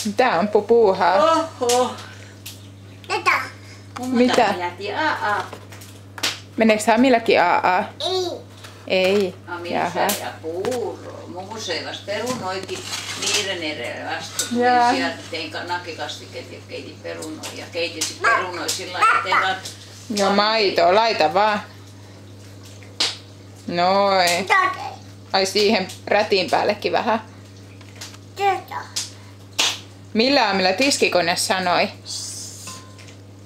Mitä on pupuuhaa? Oho. Mitä? Meneekö Hamillekin AA? Ei. Jaha. Ja puuro. Mummu söi vasta perunoikin niiden edellä vasta. Sieltä tein nakikastiket ja keitin perunoja. Ja keitin sit perunoja sillä lailla. Ja maito, laita vaan. Noin. Ai siihen rätin päällekin vähän. Millä aamilla tiskikone sanoi?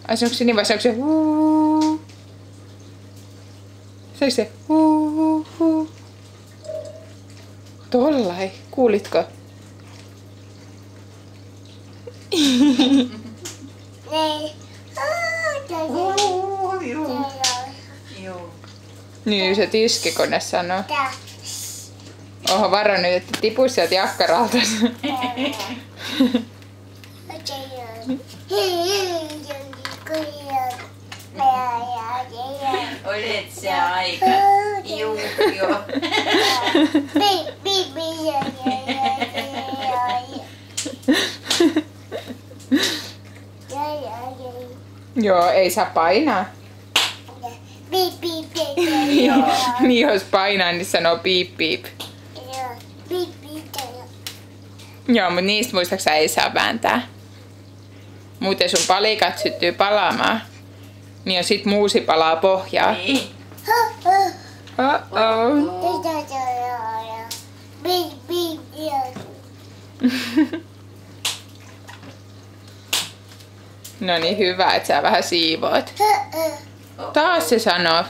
Ai se onko se niin vai se onko se huu? Se se huu. Tollai, kuulitko? Niin se tiskikone sanoo. Oho, varo nyt, että tipu sieltä jakkaralta. Olet se aika. Juu, joo. Joo, ei saa painaa. Niin jos painaa, niin sanoo piip piip. Joo, mutta niistä muistaakseni ei saa vääntää. Muuten sun palikat syttyy palaamaan. Niin ja sit muusi palaa pohjaa. Niin. No niin, hyvä, että sä vähän siivoat. Taas se sanoo.